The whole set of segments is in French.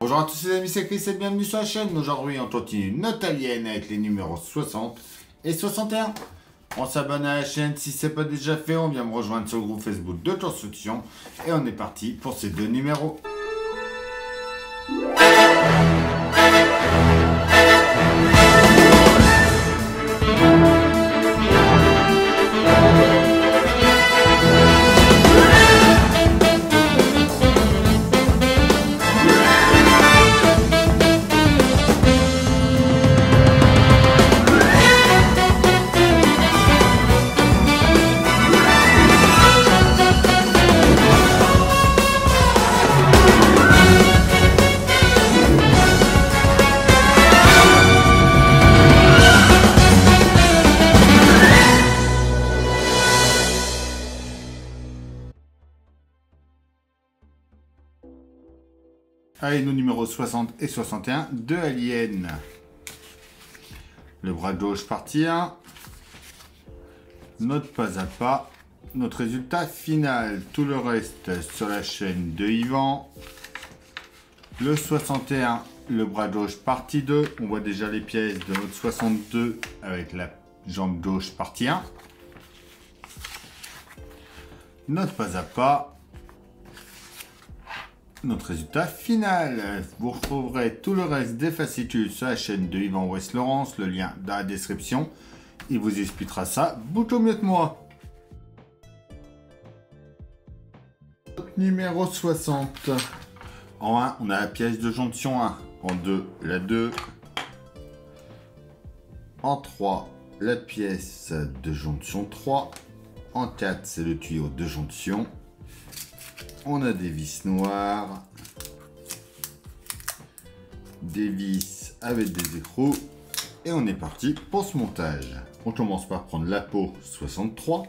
Bonjour à tous les amis, c'est Chris et bienvenue sur la chaîne. Aujourd'hui on continue notre alien avec les numéros 60 et 61. On s'abonne à la chaîne si ce n'est pas déjà fait, on vient me rejoindre sur le groupe Facebook de construction et on est parti pour ces deux numéros. Allez, nos numéros 60 et 61, deux aliens. Le bras gauche partie 1. Notre pas à pas. Notre résultat final. Tout le reste sur la chaîne de Yvan. Le 61, le bras gauche partie 2. On voit déjà les pièces de notre 62 avec la jambe gauche partie 1. Notre pas à pas. Notre résultat final. Vous retrouverez tout le reste des fascicules sur la chaîne de Yvan West Laurence, le lien dans la description. Il vous expliquera ça beaucoup mieux que moi. Numéro 60. En 1, on a la pièce de jonction 1. En 2, la 2. En 3, la pièce de jonction 3. En 4, c'est le tuyau de jonction. On a des vis noires, des vis avec des écrous et on est parti pour ce montage. On commence par prendre la peau 63.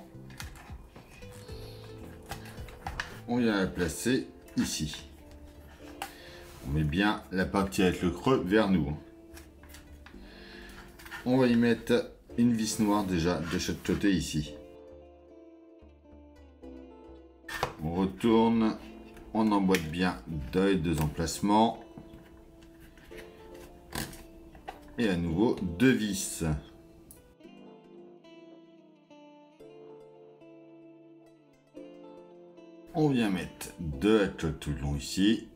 On vient la placer ici. On met bien la partie avec le creux vers nous. On va y mettre une vis noire déjà de chaque côté ici. On retourne, on emboîte bien deux emplacements. Et à nouveau, deux vis. On vient mettre deux hachures tout le long ici.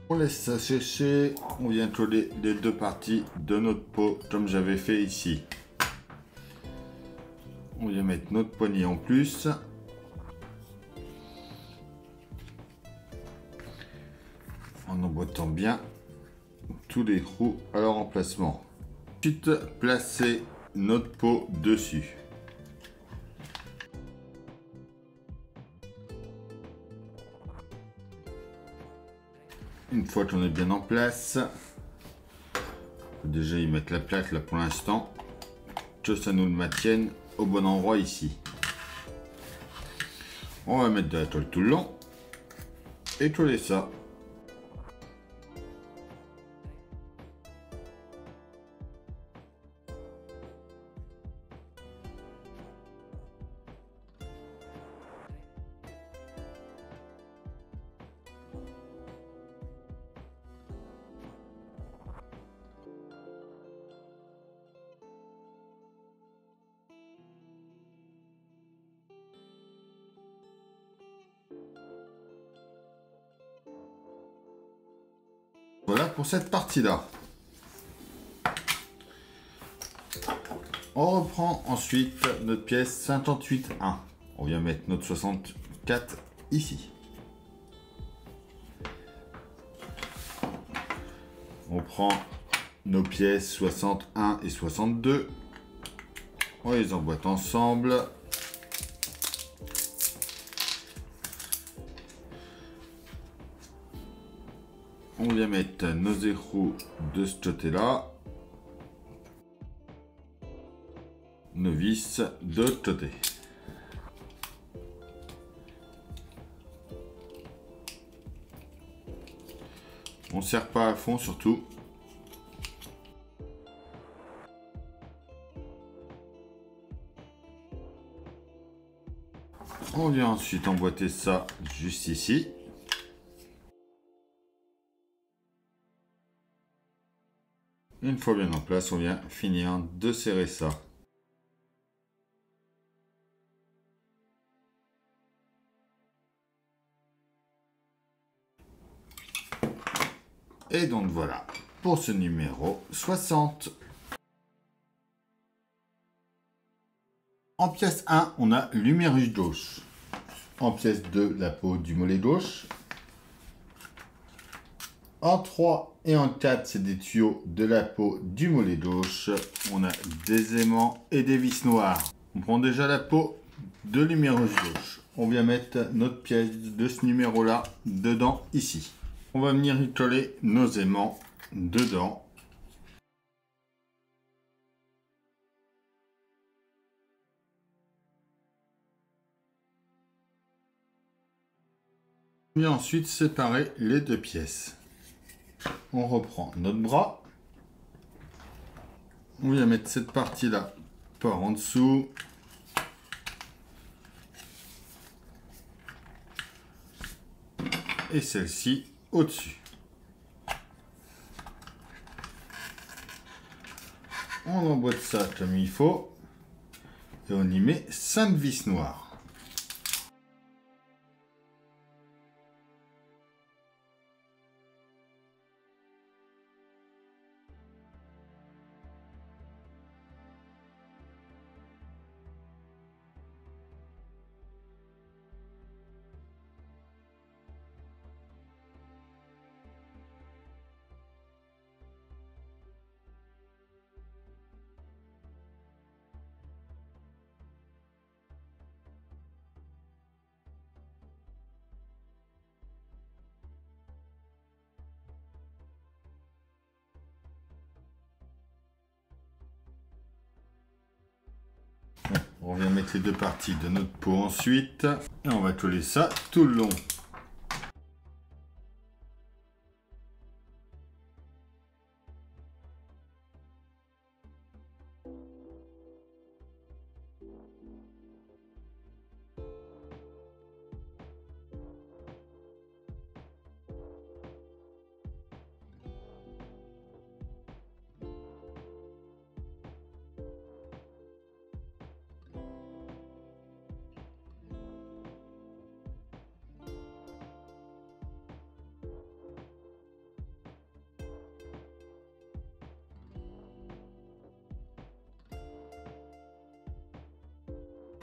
On laisse ça sécher, on vient coller les deux parties de notre peau comme j'avais fait ici. On vient mettre notre poignée en plus. En emboîtant bien tous les trous à leur emplacement. Ensuite, placer notre peau dessus. Une fois qu'on est bien en place, faut déjà y mettre la plaque là pour l'instant, que ça nous le maintienne au bon endroit ici. On va mettre de la toile tout le long et coller ça. Voilà pour cette partie-là. On reprend ensuite notre pièce 58-1. On vient mettre notre 64 ici. On prend nos pièces 61 et 62. On les emboîte ensemble. On vient mettre nos écrous de ce côté-là. Nos vis de l'autre côté. On ne serre pas à fond surtout. On vient ensuite emboîter ça juste ici. Une fois bien en place, on vient finir de serrer ça. Et donc voilà, pour ce numéro 60. En pièce 1, on a l'humérus gauche. En pièce 2, la peau du mollet gauche. En 3 et en 4, c'est des tuyaux de la peau du mollet gauche. On a des aimants et des vis noires. On prend déjà la peau de l'humérus gauche. On vient mettre notre pièce de ce numéro-là dedans, ici. On va venir y coller nos aimants dedans. Et ensuite séparer les deux pièces. On reprend notre bras. On vient mettre cette partie-là par en dessous. Et celle-ci au-dessus. On emboîte ça comme il faut. Et on y met 5 vis noires. On vient mettre les deux parties de notre peau ensuite. Et on va coller ça tout le long.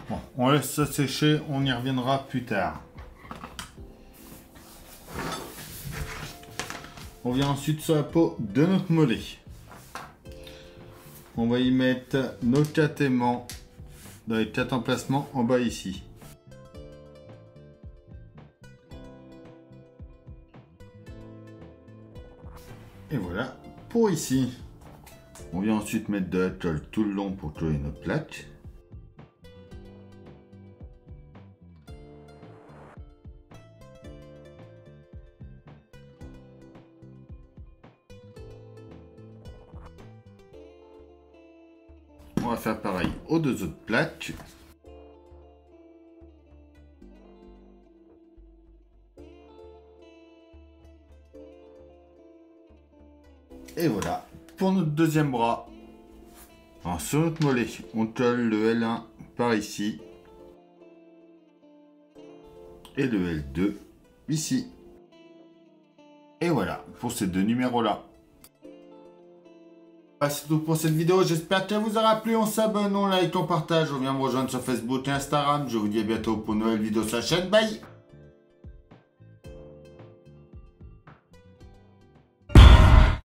Bon, on laisse ça sécher, on y reviendra plus tard. On vient ensuite sur la peau de notre mollet. On va y mettre nos 4 aimants dans les 4 emplacements en bas ici. Et voilà pour ici. On vient ensuite mettre de la colle tout le long pour coller notre plaque. On va faire pareil aux deux autres plaques. Et voilà pour notre deuxième bras. Alors, sur notre mollet, on colle le L1 par ici. Et le L2 ici. Et voilà pour ces deux numéros-là. C'est tout pour cette vidéo, j'espère qu'elle vous aura plu. On s'abonne, on like, on partage, on vient me rejoindre sur Facebook et Instagram. Je vous dis à bientôt pour une nouvelle vidéo sur la chaîne. Bye!